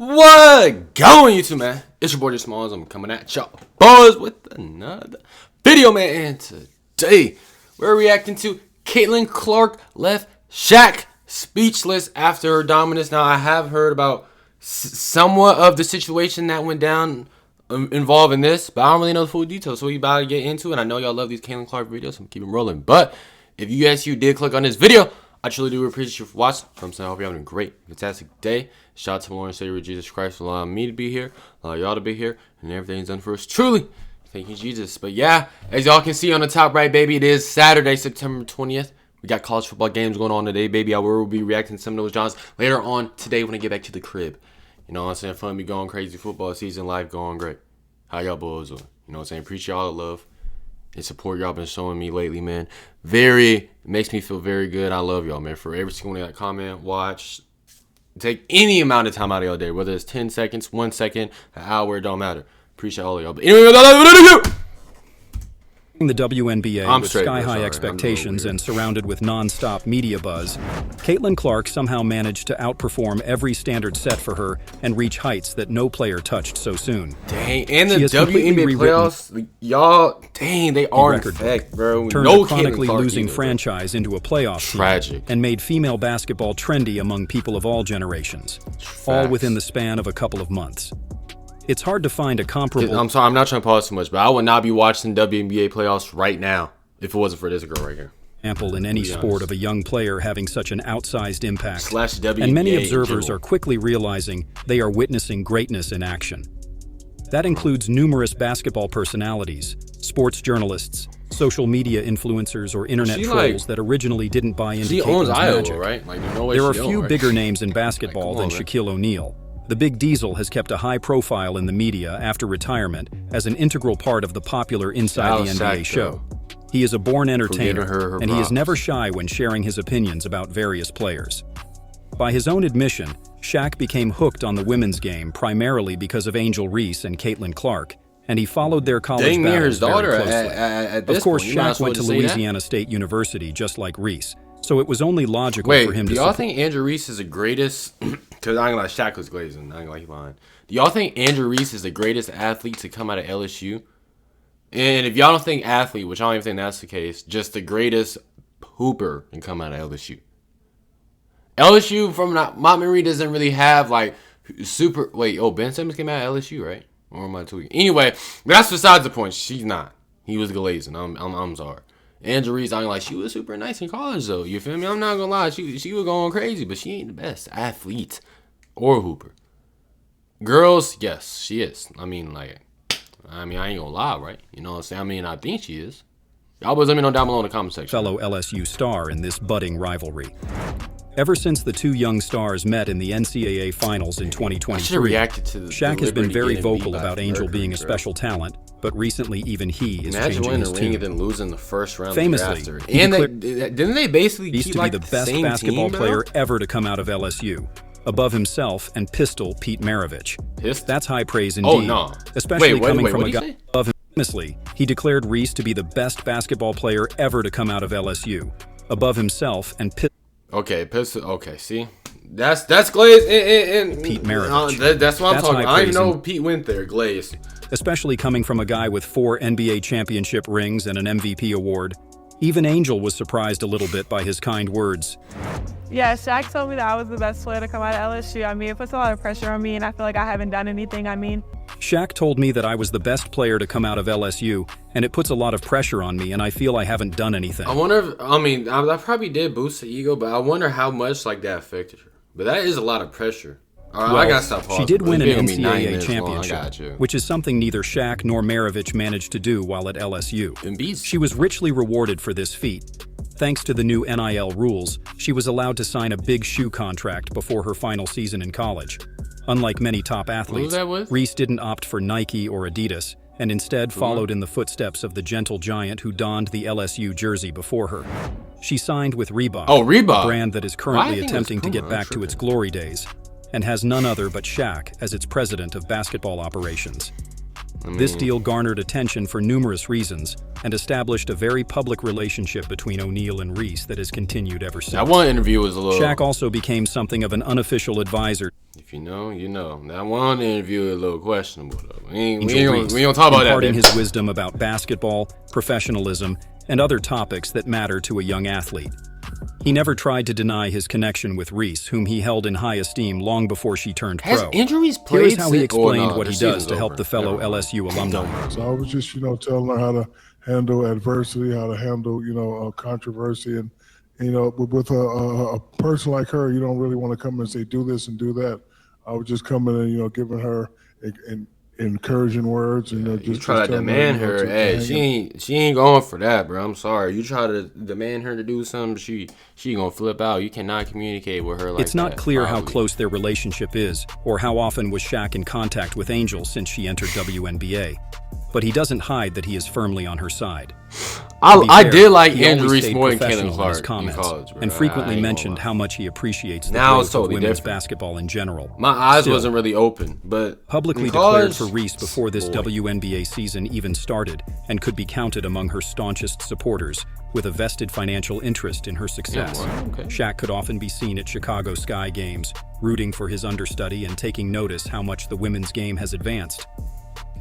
What going, YouTube, man? It's your boy, Just Smalls. I'm coming at y'all boys with another video, man. And today, we're reacting to Caitlin Clark left SHAQ speechless after her dominance. Now, I have heard about somewhat of the situation that went down involving this, but I don't really know the full details, so we about to get into it. I know y'all love these Caitlin Clark videos, so I'm keeping rolling. But if you did click on this video, I truly do appreciate you for watching. From saying, I hope you're having a great, fantastic day. Shout out to my Lord and Savior Jesus Christ for allowing me to be here, allowing y'all to be here, and everything's done for us. Truly, thank you, Jesus. But yeah, as y'all can see on the top right, baby, it is Saturday, September 20th. We got college football games going on today, baby. I will be reacting to some of those Johns later on today when I get back to the crib. You know what I'm saying? Fun be going crazy. Football season, life going great. How y'all boys doing? You know what I'm saying? Appreciate all the love and support y'all been showing me lately, man. It makes me feel very good. I love y'all, man. For every single one that comment, watch, take any amount of time out of your day, whether it's 10 seconds, 1 second, an hour, it don't matter. Appreciate all of y'all. But anyway, the WNBA with sky-high expectations and surrounded with non-stop media buzz, Caitlin Clark somehow managed to outperform every standard set for her and reach heights that no player touched so soon. Dang, and the WNBA playoffs, y'all, dang, they are in effect, bro. Turned a chronically losing franchise into a playoff team, and made female basketball trendy among people of all generations, all within the span of a couple of months. It's hard to find a comparable... I'm sorry, I'm not trying to pause too much, but I would not be watching WNBA playoffs right now if it wasn't for this girl right here. Example in any sport of a young player having such an outsized impact. WNBA and many observers are quickly realizing they are witnessing greatness in action. That includes numerous basketball personalities, sports journalists, social media influencers, or internet trolls that originally didn't buy into Caitlin's magic. Right? Like, there are few bigger names in basketball than Shaquille O'Neal. The Big Diesel has kept a high profile in the media after retirement as an integral part of the popular Inside the NBA show. He is a born entertainer, and he is never shy when sharing his opinions about various players. By his own admission, SHAQ became hooked on the women's game primarily because of Angel Reese and Caitlin Clark, and he followed their college battles very closely. Of course, SHAQ went to Louisiana State University just like Reese, so it was only logical for him to... do y'all think Andrew Reese is the greatest... Because I ain't gonna lie, SHAQ was glazing. I ain't gonna lie, lying. Do y'all think Andrew Reese is the greatest athlete to come out of LSU? And if y'all don't think athlete, which I don't even think that's the case, just the greatest hooper can come out of LSU. LSU, from my memory, doesn't really have like super... Wait, Ben Simmons came out of LSU, right? Or am I tweaking? Anyway, that's besides the point. She's not. He was glazing. I'm sorry. Angel Reese, I'm like, she was super nice in college, though. You feel me? I'm not gonna lie, she was going crazy, but she ain't the best athlete or hooper. Girls, yes, she is. I mean, I ain't gonna lie, right? You know what I'm saying? I mean, I think she is. Y'all boys let me know down below in the comment section. Fellow LSU star in this budding rivalry. Ever since the two young stars met in the NCAA Finals in 2023, SHAQ has been very vocal about Angel being a special talent, but recently even he is changing his tune. And then losing the first round. Famously, didn't they basically keep to be the best basketball player ever to come out of LSU, above himself and Pistol Pete Maravich. That's high praise indeed. Oh no! Especially coming from a guy above him. Famously, he declared Reese to be the best basketball player ever to come out of LSU, above himself and Pistol. Okay, Pistol. Okay, see, that's Glaze and Pete Maravich. That's what I'm talking about. I didn't know Pete went there, Glaze. Especially coming from a guy with 4 NBA championship rings and an MVP award. Even Angel was surprised a little bit by his kind words. Yeah, SHAQ told me that I was the best player to come out of LSU. I mean, it puts a lot of pressure on me, and I feel like I haven't done anything. SHAQ told me that I was the best player to come out of LSU, and it puts a lot of pressure on me, and I feel I haven't done anything. I wonder if, that probably did boost the ego, but I wonder how much that affected her. But that is a lot of pressure. All right, well, I gotta stop pausing. She did win an NCAA championship, which is something neither SHAQ nor Maravich managed to do while at LSU. She was richly rewarded for this feat. Thanks to the new NIL rules, she was allowed to sign a big shoe contract before her final season in college. Unlike many top athletes, Reese didn't opt for Nike or Adidas, and instead followed in the footsteps of the gentle giant who donned the LSU jersey before her. She signed with Reebok, a brand that is currently attempting to get back to its glory days, and has none other but SHAQ as its president of basketball operations. This deal garnered attention for numerous reasons and established a very public relationship between O'Neal and Reese that has continued ever since. That one interview was a little... SHAQ also became something of an unofficial advisor. If you know, you know. That one interview is a little questionable, though. We don't talk about that. Imparting his wisdom about basketball, professionalism, and other topics that matter to a young athlete. He never tried to deny his connection with Reese, whom he held in high esteem long before she turned pro. Has injuries played? Here is how he explained what he does to help the fellow LSU alumni. So I was just, telling her how to handle adversity, how to handle, controversy. And, with a person like her, you don't really want to come and say, do this and do that. I was just coming and, giving her encouraging words, and you try to demand her. Hey, she ain't going for that, bro. I'm sorry. You try to demand her to do something, she gonna flip out. You cannot communicate with her like that. It's not clear how close their relationship is, or how often was SHAQ in contact with Angel since she entered WNBA. But he doesn't hide that he is firmly on her side. I did like Andrew Reese more than Caitlin Clark in college, bro. And frequently mentioned how much he appreciates the now growth of women's basketball in general. My eyes wasn't really open, but publicly declared for Reese before this WNBA season even started, and could be counted among her staunchest supporters, with a vested financial interest in her success. SHAQ could often be seen at Chicago Sky games, rooting for his understudy and taking notice how much the women's game has advanced.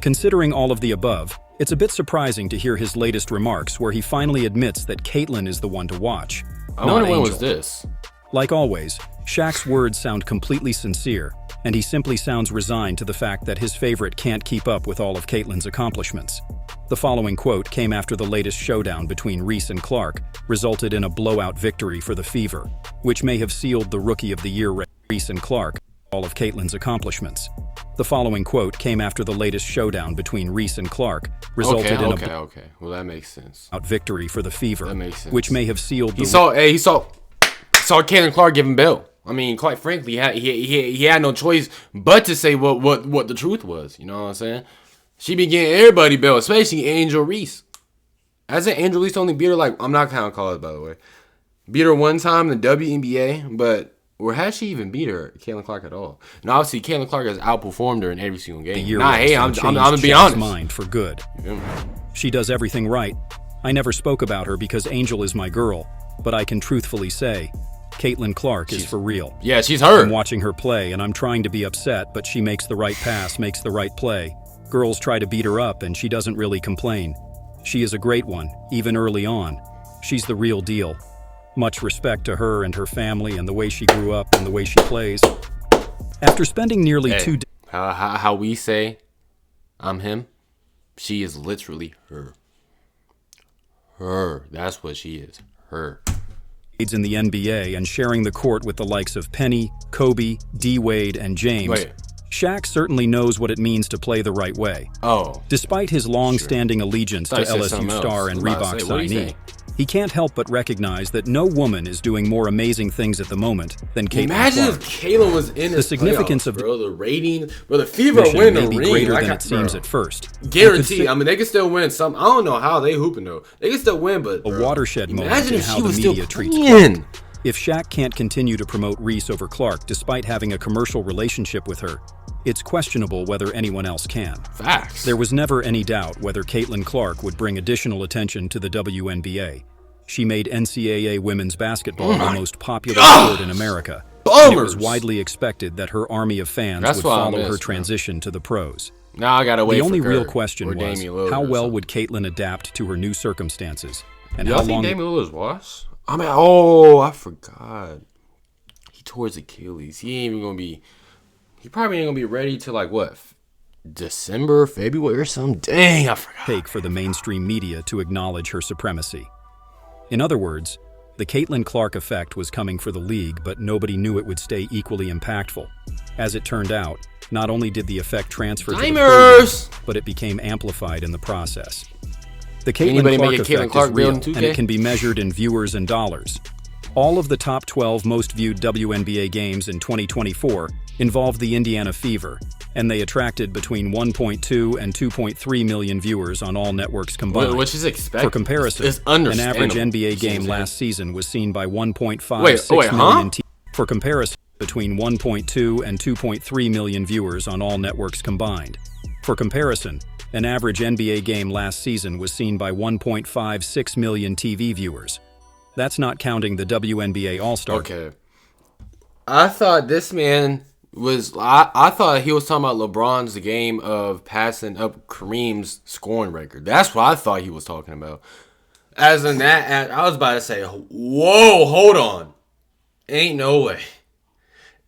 Considering all of the above, it's a bit surprising to hear his latest remarks where he finally admits that Caitlin is the one to watch, not Angel. When was this? Like always, SHAQ's words sound completely sincere, and he simply sounds resigned to the fact that his favorite can't keep up with all of Caitlin's accomplishments. The following quote came after the latest showdown between Reese and Clark resulted in a blowout victory for the Fever, which may have sealed the Rookie of the Year race. Reese and Clark, all of Caitlin's accomplishments. The following quote came after the latest showdown between Reese and Clark resulted in a well, that makes sense. Victory for the Fever, that makes sense. Which may have sealed. He saw Caitlin Clark give him bail. I mean, quite frankly, he had no choice but to say what the truth was. You know what I'm saying? She be getting everybody bail, especially Angel Reese. As an Angel Reese only beat her I'm not counting college, by the way. Beat her one time in the WNBA, but. Or has she even beat her, Caitlin Clark, at all? And obviously, Caitlin Clark has outperformed her in every single game. I'm gonna be honest. Mind for good. She does everything right. I never spoke about her because Angel is my girl, but I can truthfully say, Caitlin Clark is for real. Yeah, she's her. I'm watching her play, and I'm trying to be upset, but she makes the right pass, makes the right play. Girls try to beat her up, and she doesn't really complain. She is a great one, even early on. She's the real deal. Much respect to her and her family and the way she grew up and the way she plays. After spending nearly 2 days... How we say, I'm him, she is literally her. Her. That's what she is. Her. In the NBA and sharing the court with the likes of Penny, Kobe, D-Wade, and James, SHAQ certainly knows what it means to play the right way. Despite his long-standing allegiance to LSU star and Reebok signee, he can't help but recognize that no woman is doing more amazing things at the moment than Caitlin Clark. Imagine if Caitlin was in the significance of the rating, the Fever win the ring. Greater than it seems at first. Guaranteed. I mean, they can still win some. I don't know how they hooping though. They can still win, but a watershed moment in how the media treats Clark. If SHAQ can't continue to promote Reese over Clark despite having a commercial relationship with her, it's questionable whether anyone else can. Facts. There was never any doubt whether Caitlin Clark would bring additional attention to the WNBA. She made NCAA women's basketball the most popular sport in America. And it was widely expected that her army of fans would follow her transition to the pros. Now I gotta wait. The only real question was, how well would Caitlin adapt to her new circumstances? And how long Damian Lillard's washed? I mean, I forgot. He tore his Achilles. He probably ain't gonna be ready to December, February or something. Dang, I forgot. Take for the mainstream media to acknowledge her supremacy. In other words, the Caitlin Clark effect was coming for the league, but nobody knew it would stay equally impactful. As it turned out, not only did the effect transfer to the program, but it became amplified in the process. The Caitlin Clark effect is real, and it can be measured in viewers and dollars. All of the top 12 most viewed WNBA games in 2024 involved the Indiana Fever, and they attracted between 1.2 and 2.3 million viewers on all networks combined. Which is expected. For comparison, an average NBA game last season was seen by 1.56 million teams. For comparison, between 1.2 and 2.3 million viewers on all networks combined. For comparison, An average NBA game last season was seen by 1.56 million TV viewers. That's not counting the WNBA All-Star. Okay. I thought this man was... I thought he was talking about LeBron's game of passing up Kareem's scoring record. That's what I thought he was talking about. As in that, I was about to say, whoa, hold on. Ain't no way.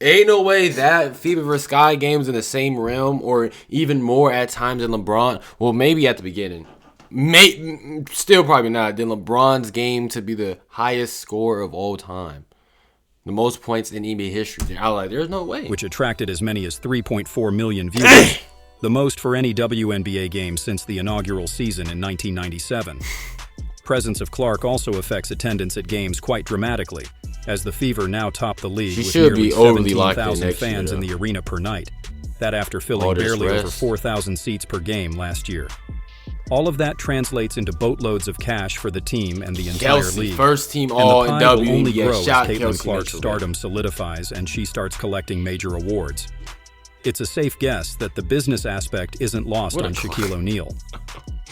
Ain't no way that FIBA vs. Sky game's in the same realm or even more at times than LeBron. Well, maybe at the beginning. Still probably not. Than LeBron's game to be the highest score of all time. The most points in NBA history. I was like, there's no way. Which attracted as many as 3.4 million viewers. The most for any WNBA game since the inaugural season in 1997. Presence of Clark also affects attendance at games quite dramatically, as the Fever now top the league with nearly 17,000 fans in the arena per night. That after filling barely over 4,000 seats per game last year. All of that translates into boatloads of cash for the team and the entire league. First team all and the pie will only WNBA. grow as Caitlin Clark's stardom solidifies and she starts collecting major awards. It's a safe guess that the business aspect isn't lost on Shaquille O'Neal.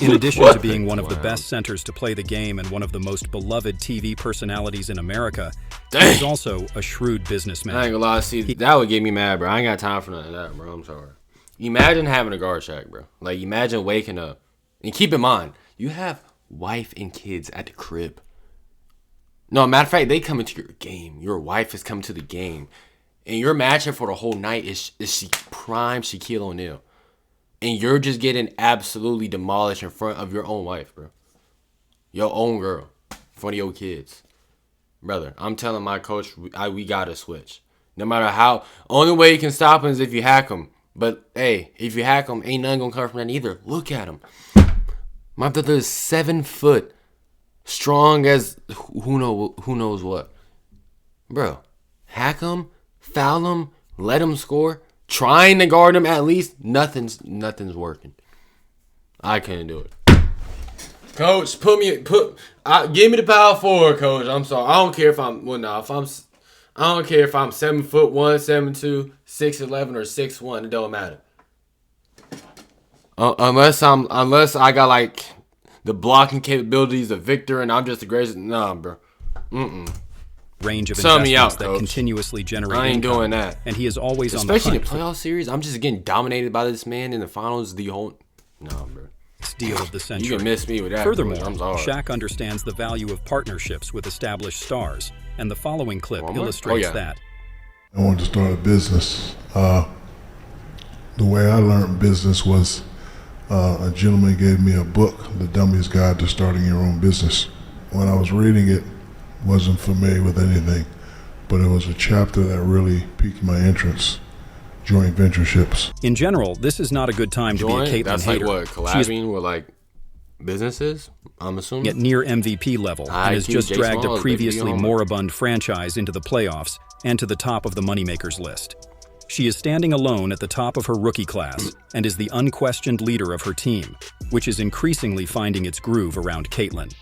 In addition to being one of the best centers to play the game and one of the most beloved TV personalities in America, he's also a shrewd businessman. I ain't gonna lie, see, that would get me mad, bro. I ain't got time for none of that, bro. I'm sorry. Imagine having a guard shack, bro. Like, imagine waking up. And keep in mind, you have wife and kids at the crib. No, matter of fact, they come into your game. Your wife is coming to the game. And your matchup for the whole night is prime Shaquille O'Neal. And you're just getting absolutely demolished in front of your own wife, bro. Your own girl. In front of your kids. Brother, I'm telling my coach, we gotta switch. No matter how. Only way you can stop him is if you hack him. But, hey, if you hack him, ain't nothing gonna come from that either. Look at him. My brother is 7 foot. Strong as who knows what. Bro, hack him, foul him, let him score. Trying to guard him at least. Nothing's working. I couldn't do it. Coach, give me the power forward, coach. I'm sorry. I don't care if I'm I don't care if I'm 7'1", 7'2", 6'11", or 6'1". It don't matter. Unless I got like the blocking capabilities of Victor and I'm just the greatest. Nah, bro. Range of investments that continuously generate income. I ain't doing that. And he is always on the hunt. Especially in the playoff series, I'm just getting dominated by this man in the finals. Nah, bro. Deal of the century. You can miss me with that. Furthermore, I'm sorry. SHAQ understands the value of partnerships with established stars, and the following clip illustrates that. I wanted to start a business. The way I learned business was a gentleman gave me a book, The Dummy's Guide to Starting Your Own Business. When I was reading it, wasn't familiar with anything, but it was a chapter that really piqued my interest. Joint ventureships. In general, this is not a good time to be a Caitlin That's hater. Like what, collabing with like businesses, I'm assuming? At near MVP level and has just dragged a previously moribund franchise into the playoffs and to the top of the moneymakers list. She is standing alone at the top of her rookie class and is the unquestioned leader of her team, which is increasingly finding its groove around Caitlin.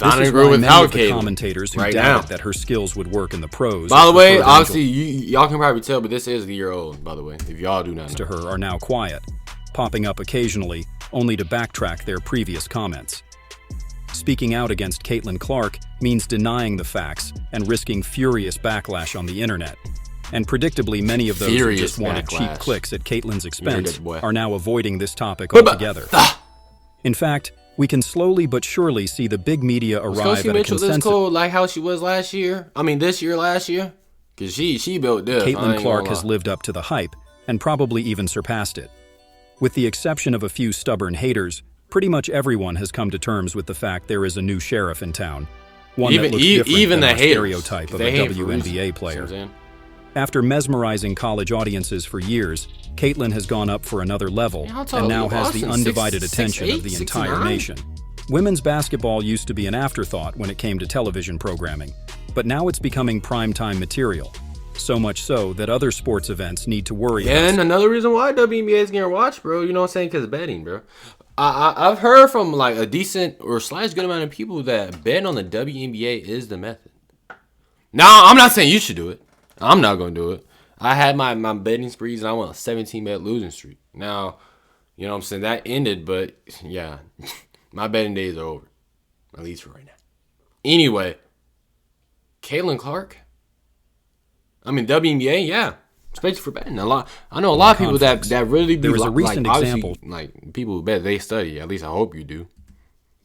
This is why many of the commentators who doubted that her skills would work in the pros. By the way, obviously, y'all can probably tell, but this is a year old, by the way, if y'all do not know. To her are now quiet, popping up occasionally, only to backtrack their previous comments. Speaking out against Caitlin Clark means denying the facts and risking furious backlash on the internet. And predictably, many of those who just wanted cheap clicks at Caitlin's expense are now avoiding this topic altogether. In fact, we can slowly but surely see the big media arrive at a consensus. Cold like how she was last year? I mean, last year? Because she built this. Caitlin Clark has lived up to the hype and probably even surpassed it. With the exception of a few stubborn haters, pretty much everyone has come to terms with the fact there is a new sheriff in town. One that looks different than the stereotype of a WNBA player. After mesmerizing college audiences for years, Caitlin has gone up for another level and now has the undivided attention of the entire nation. Women's basketball used to be an afterthought when it came to television programming, but now it's becoming primetime material. So much so that other sports events need to worry. And another reason why WNBA is getting watched, bro, you know what I'm saying? Because betting, bro. I've heard from like a decent or / good amount of people that betting on the WNBA is the method. Now, I'm not saying you should do it. I'm not going to do it. I had my betting sprees and I went a 17-bet losing streak. Now, You know what I'm saying? That ended, but yeah, my betting days are over. At least for right now. Anyway, Caitlin Clark. I mean, WNBA, yeah. Especially for betting. I know a lot of people that really do. There is a recent example. Like, people who bet, they study. At least I hope you do.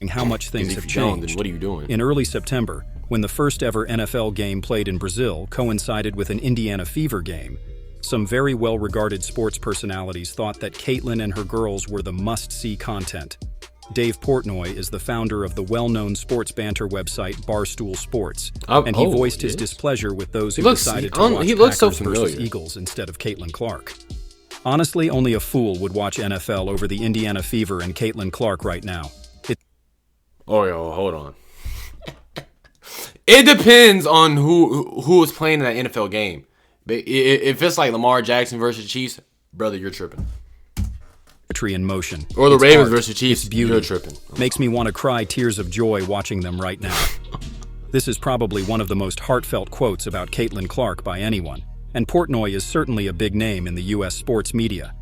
How much things have If you don't, changed. then what are you doing? In early September, when the first ever NFL game played in Brazil coincided with an Indiana Fever game, some very well-regarded sports personalities thought that Caitlin and her girls were the must-see content. Dave Portnoy is the founder of the well-known sports banter website Barstool Sports, and he voiced his displeasure with those who decided to watch Packers versus Eagles instead of Caitlin Clark. Honestly, only a fool would watch NFL over the Indiana Fever and Caitlin Clark right now. Oh, yo, hold on. It depends on who is playing in that NFL game. But if it's like Lamar Jackson versus Chiefs, brother, you're tripping. In motion. Or the It's Ravens art, versus Chiefs, it's beauty. you're tripping. Makes me want to cry tears of joy watching them right now. This is probably one of the most heartfelt quotes about Caitlin Clark by anyone, and Portnoy is certainly a big name in the U.S. sports media.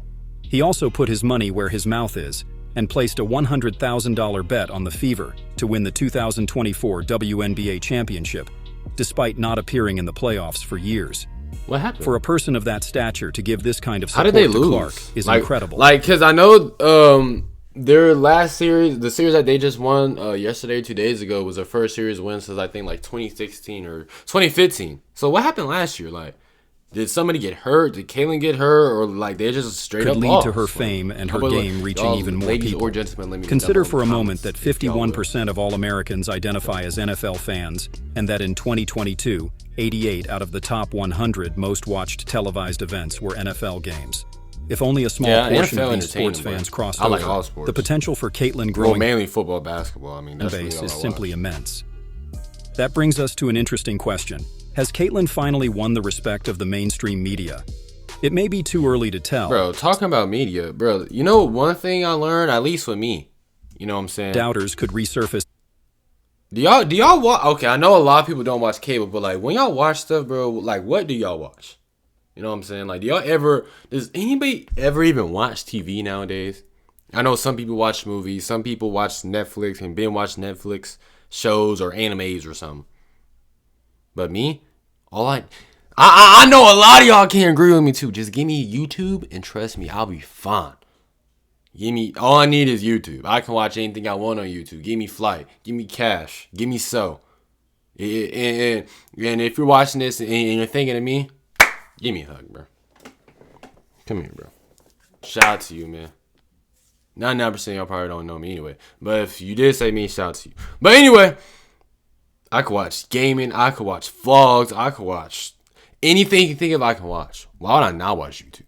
He also put his money where his mouth is and placed a $100,000 bet on the Fever to win the 2024 WNBA championship, despite not appearing in the playoffs for years. What happened? For a person of that stature to give this kind of How support did they to lose? Clark is incredible. Because I know their last series, the series that they just won yesterday, 2 days ago, was their first series win since I think like 2016 or 2015. So what happened last year? Like, did somebody get hurt? Did Caitlin get hurt? Or like they just straight could up lead lost? to her fame and her How about, game reaching even more ladies people. or gentlemen, let me Consider know in for the a moment comments that if y'all will. 51% of all Americans identify as NFL fans, and that in 2022, 88 out of the top 100 most watched televised events were NFL games. If only a small portion NFL of these sports entertaining, fans bro. crossed I like over, all sports. the potential for Caitlin Well, growing mainly football, basketball. I mean, that's base really is all I simply watch. immense. That brings us to an interesting question. Has Caitlin finally won the respect of the mainstream media? It may be too early to tell. Bro, talking about media, bro, you know one thing I learned, at least with me, you know what I'm saying? Doubters could resurface. Do y'all watch? Okay, I know a lot of people don't watch cable, but like when y'all watch stuff, bro, like what do y'all watch? You know what I'm saying? Like, does anybody ever even watch TV nowadays? I know some people watch movies, some people watch Netflix and binge watch Netflix shows or animes or something. But me, I know a lot of y'all can't agree with me too. Just give me YouTube and trust me, I'll be fine. All I need is YouTube. I can watch anything I want on YouTube. Give me Flight. Give me Cash. Give me So. And if you're watching this and you're thinking of me, give me a hug, bro. Come here, bro. Shout out to you, man. 99% of y'all probably don't know me anyway. But if you did say me, shout out to you. But anyway, I could watch gaming. I could watch vlogs. I could watch anything you think of I can watch. Why would I not watch YouTube?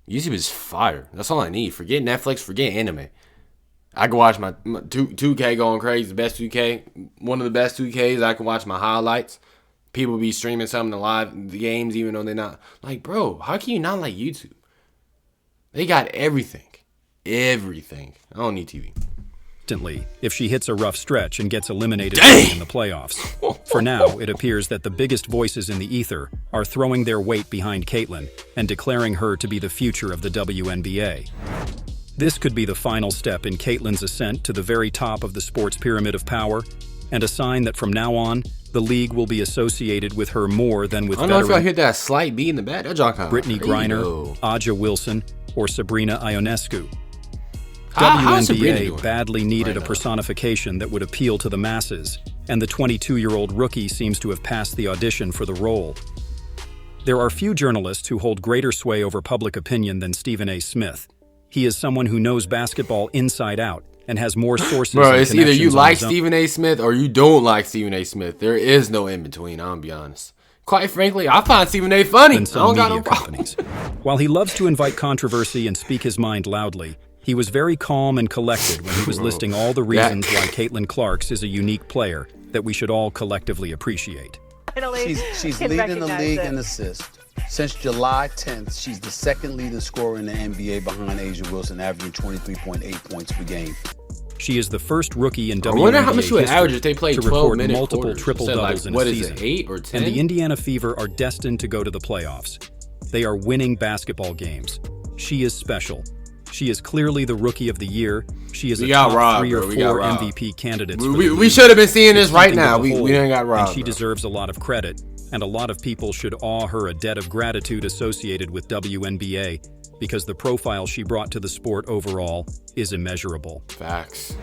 YouTube is fire. That's all I need. Forget Netflix. Forget anime. I can watch my 2K going crazy. The best 2K. One of the best 2Ks. I can watch my highlights. People be streaming some of the games even though they're not. Like, bro, how can you not like YouTube? They got everything. Everything. I don't need TV. Instantly if she hits a rough stretch and gets eliminated in the playoffs. For now, it appears that the biggest voices in the ether are throwing their weight behind Caitlin and declaring her to be the future of the WNBA. This could be the final step in Caitlin's ascent to the very top of the sports pyramid of power, and a sign that from now on, the league will be associated with her more than with I don't know if y'all veteran hear that slight beat in the back. That y'all kind of Brittany Griner, Aja Wilson, or Sabrina Ionescu. How's Sabrina WNBA doing badly needed right a now? personification that would appeal to the masses, and the 22-year-old rookie seems to have passed the audition for the role. There are few journalists who hold greater sway over public opinion than Stephen A. Smith. He is someone who knows basketball inside out and has more sources Bro, and it's either you connections on like his own. Stephen A. Smith or you don't like Stephen A. Smith. There is no in between, I'm gonna be honest. Quite frankly, I find Stephen A. funny. I than some don't got media no problem. companies. While he loves to invite controversy and speak his mind loudly, he was very calm and collected when he was listing all the reasons why Caitlin Clark is a unique player that we should all collectively appreciate. She's can leading the recognize league it. in assists. Since July 10th, she's the second leading scorer in the NBA behind Asia Wilson, averaging 23.8 points per game. She is the first rookie in I wonder WNBA how much she would history average if they played to 12 record minute multiple quarters. triple Said, doubles like, in what a is season. it, 8 or 10? And the Indiana Fever are destined to go to the playoffs. They are winning basketball games. She is special. She is clearly the Rookie of the Year. She is We a got top robbed, 3 or bro. We 4 got robbed. MVP candidates. We should have been seeing this right now. We We didn't got robbed. And she bro. deserves a lot of credit, and a lot of people should owe her a debt of gratitude associated with WNBA, because the profile she brought to the sport overall is immeasurable. Facts.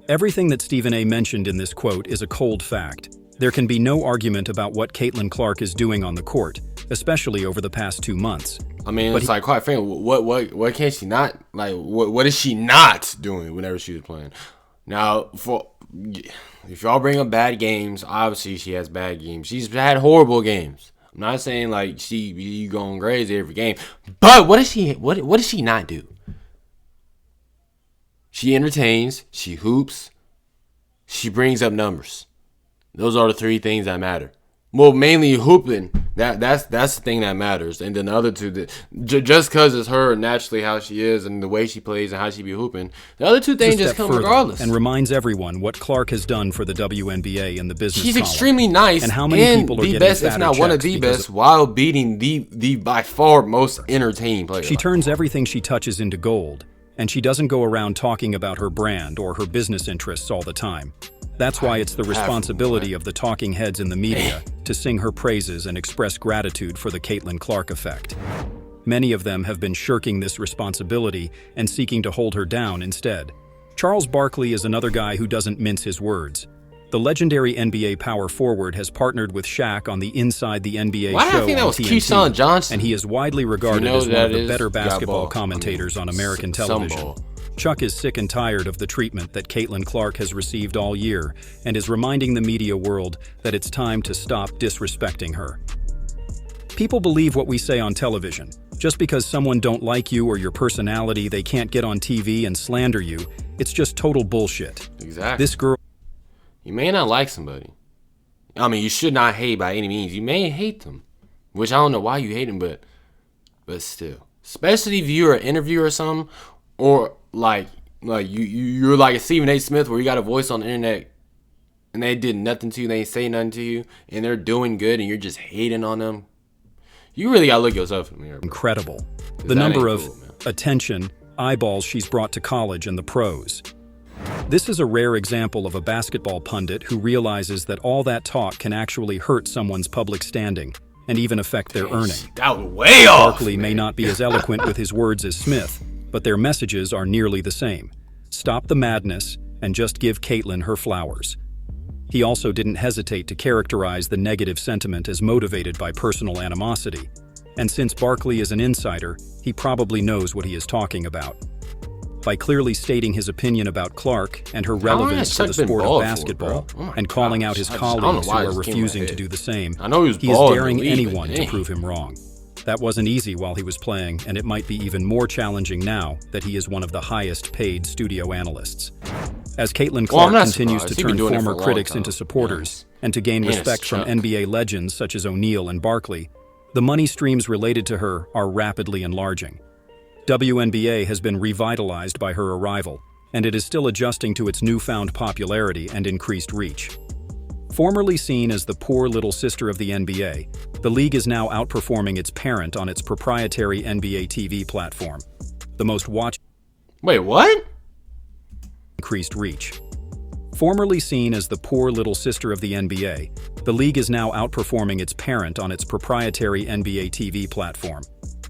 Everything that Stephen A. mentioned in this quote is a cold fact. There can be no argument about what Caitlin Clark is doing on the court, especially over the past 2 months. I mean, it's like, quite frankly, what can she not, like, what is she not doing whenever she was playing? Now, if y'all bring up bad games, obviously she has bad games. She's had horrible games. I'm not saying like she be going crazy every game, but what does she not do? She entertains, she hoops, she brings up numbers. Those are the 3 things that matter. Well, mainly hooping. That's the thing that matters. And then the other 2, just because it's her naturally how she is and the way she plays and how she be hooping, the other 2 things just come regardless. And reminds everyone what Clark has done for the WNBA in the business. She's column. extremely nice and how many people are the getting best, if fatter not one of checks the because best, while beating the by far most entertaining player. She turns everything she touches into gold, and she doesn't go around talking about her brand or her business interests all the time. That's why it's the responsibility of the talking heads in the media to sing her praises and express gratitude for the Caitlin Clark effect. Many of them have been shirking this responsibility and seeking to hold her down instead. Charles Barkley is another guy who doesn't mince his words. The legendary NBA power forward has partnered with SHAQ on the Inside the NBA Why show I think that on was TNT, Keyshawn Johnson? and he is widely regarded as one of the better basketball ball. commentators on American some television. ball. Chuck is sick and tired of the treatment that Caitlin Clark has received all year and is reminding the media world that it's time to stop disrespecting her. People believe what we say on television. Just because someone don't like you or your personality, they can't get on TV and slander you. It's just total bullshit. Exactly. This girl... You may not like somebody. I mean, you should not hate by any means. You may hate them, which I don't know why you hate them, but still. Especially if you're an interviewer or something, or like you're like a Stephen A. Smith where you got a voice on the internet and they did nothing to you, they ain't say nothing to you, and they're doing good and you're just hating on them. You really gotta look yourself in the mirror, bro. Incredible. The number of attention, eyeballs she's brought to college and the pros. This is a rare example of a basketball pundit who realizes that all that talk can actually hurt someone's public standing and even affect their earning. That was way off. Barkley may not be as eloquent with his words as Smith, but their messages are nearly the same. Stop the madness and just give Caitlin her flowers. He also didn't hesitate to characterize the negative sentiment as motivated by personal animosity. And since Barkley is an insider, he probably knows what he is talking about. By clearly stating his opinion about Clark and her relevance to the sport of basketball, and calling out his colleagues who are refusing to do the same, he is daring anyone to prove him wrong. That wasn't easy while he was playing, and it might be even more challenging now that he is one of the highest paid studio analysts. As Caitlin Clark continues to turn former critics into supporters and to gain respect from NBA legends such as O'Neal and Barkley, the money streams related to her are rapidly enlarging. WNBA has been revitalized by her arrival, and it is still adjusting to its newfound popularity and increased reach. Formerly seen as the poor little sister of the NBA, the league is now outperforming its parent on its proprietary NBA TV platform. The most watched... Wait, what? Increased reach. Formerly seen as the poor little sister of the NBA, the league is now outperforming its parent on its proprietary NBA TV platform.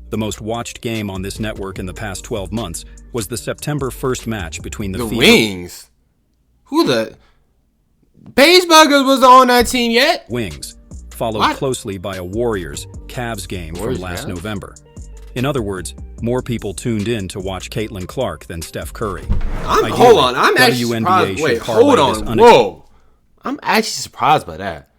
The most watched game on this network in the past 12 months was the September 1st match between the Wings? Who the... Paige Buggers was on that team yet? Wings, followed closely by a Warriors-Cavs game from last November. In other words, more people tuned in to watch Caitlin Clark than Steph Curry. Hold on, I'm actually surprised. Wait, hold on. Whoa. I'm actually surprised by that.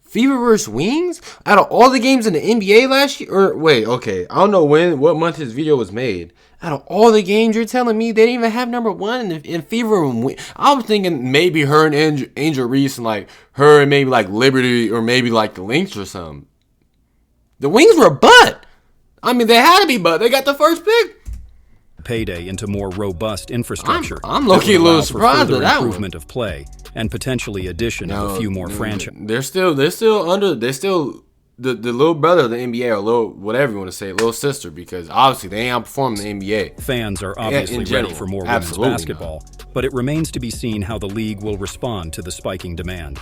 Fever versus Wings? Out of all the games in the NBA last year? Or wait, okay. I don't know what month this video was made. Out of all the games, you're telling me they didn't even have number one in Fever and Wings? I was thinking maybe her and Angel Reese and like her and maybe like Liberty or maybe like the Lynx or something. The Wings were a butt. I mean, they had to be butt. They got the first pick. Payday into more robust infrastructure. I'm low-key a little surprised at that improvement of play and potentially addition of a few more franchises. They're still the little brother of the NBA, or little whatever you want to say, little sister, because obviously they ain't outperforming the NBA. Fans are obviously ready for more women's basketball, but it remains to be seen how the league will respond to the spiking demand.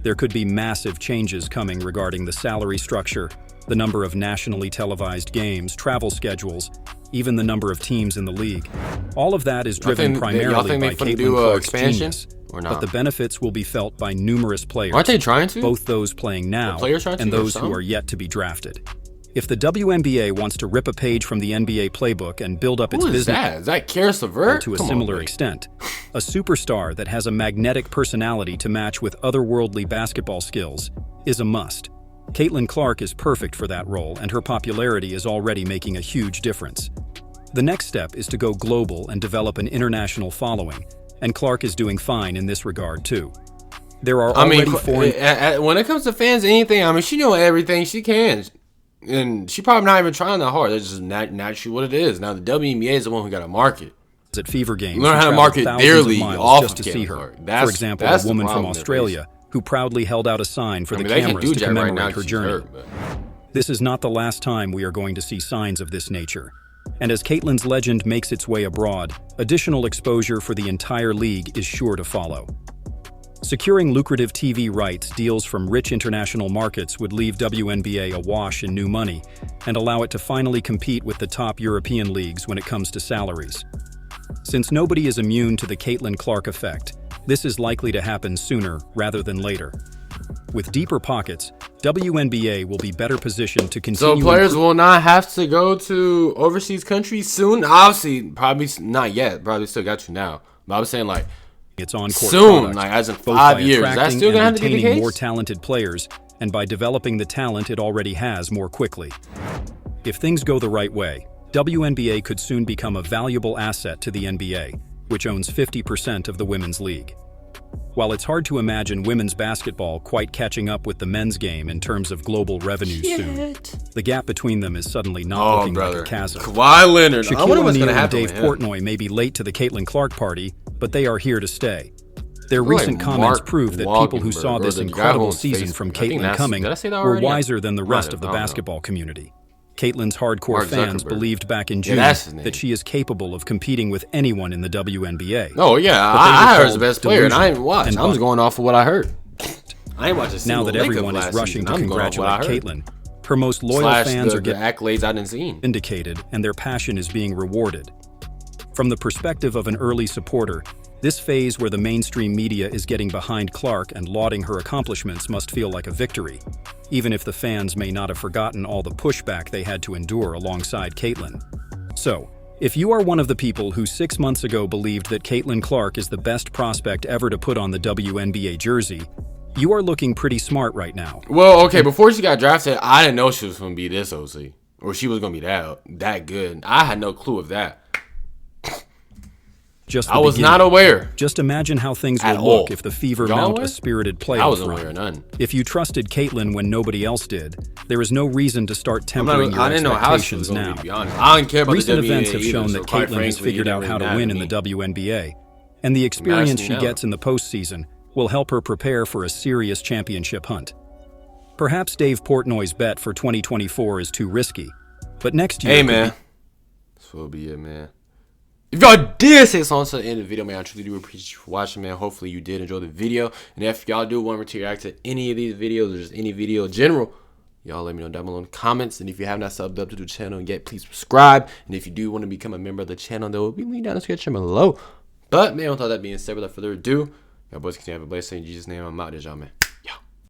There could be massive changes coming regarding the salary structure, the number of nationally televised games, travel schedules, even the number of teams in the league. All of that is driven primarily by Caitlin Clark's genius, but the benefits will be felt by numerous players. Aren't they trying to? Both those playing now and those who are yet to be drafted. If the WNBA wants to rip a page from the NBA playbook and build up its business is that Karis LeVert? To a similar extent, a superstar that has a magnetic personality to match with otherworldly basketball skills is a must. Caitlin Clark is perfect for that role, and her popularity is already making a huge difference. The next step is to go global and develop an international following, and Clark is doing fine in this regard too. There are already when it comes to fans, anything, she knows everything she can. And she probably not even trying that hard. That's just naturally what it is. Now the WNBA is the one who got to market. At fever games, learn how to market their league off just to see her. For example, a woman from Australia who proudly held out a sign for the cameras to commemorate her journey. This is not the last time we are going to see signs of this nature. And as Caitlin's legend makes its way abroad, additional exposure for the entire league is sure to follow. Securing lucrative TV rights deals from rich international markets would leave WNBA awash in new money and allow it to finally compete with the top European leagues when it comes to salaries. Since nobody is immune to the Caitlin Clark effect, this is likely to happen sooner rather than later. With deeper pockets, WNBA will be better positioned to continue. So players will not have to go to overseas countries soon? Obviously, probably not yet. Probably still got to now. But I was saying it's on court soon, product, like as in 5 years. That's still gonna have to be the case. More talented players, and by developing the talent it already has more quickly. If things go the right way, WNBA could soon become a valuable asset to the NBA, which owns 50% of the women's league. While it's hard to imagine women's basketball quite catching up with the men's game in terms of global revenue soon, the gap between them is suddenly not looking like a chasm. Kawhi Leonard. Shaquille O'Neal and Dave Portnoy may be late to the Caitlin Clark party, but they are here to stay. Their recent comments prove that people who saw this incredible season from Caitlin coming were wiser than the rest of the basketball community. Caitlin's hardcore fans believed back in June that she is capable of competing with anyone in the WNBA. Oh, yeah. I heard her as the best player, and I didn't watch. I was going off of what I heard. I ain't watching. Now that everyone is rushing to congratulate Caitlin, her most loyal fans are getting accolades I didn't see indicated, and their passion is being rewarded. From the perspective of an early supporter, this phase where the mainstream media is getting behind Clark and lauding her accomplishments must feel like a victory, even if the fans may not have forgotten all the pushback they had to endure alongside Caitlin. So, if you are one of the people who 6 months ago believed that Caitlin Clark is the best prospect ever to put on the WNBA jersey, you are looking pretty smart right now. Well, okay, before she got drafted, I didn't know she was going to be this OC, or she was going to be that good. I had no clue of that. I was not aware. Just imagine how things would look if the Fever mount a spirited playoff run. I wasn't aware of none. If you trusted Caitlin when nobody else did, there is no reason to start tempering your expectations now. I don't care about Recent events have shown that Caitlin has figured out how to win in the WNBA, and the experience she gets in the postseason will help her prepare for a serious championship hunt. Perhaps Dave Portnoy's bet for 2024 is too risky, but next year... Hey, man. This will be it, man. If y'all did say something to the end of the video, man, I truly do appreciate you for watching, man. Hopefully you did enjoy the video. And if y'all do want me to react to any of these videos or just any video in general, y'all let me know down below in the comments. And if you have not subbed up to the channel yet, please subscribe. And if you do want to become a member of the channel, there will be a link down in the description below. But, man, without that being said, without further ado, y'all boys continue to have a blessed day in Jesus' name. I'm out there, y'all, man.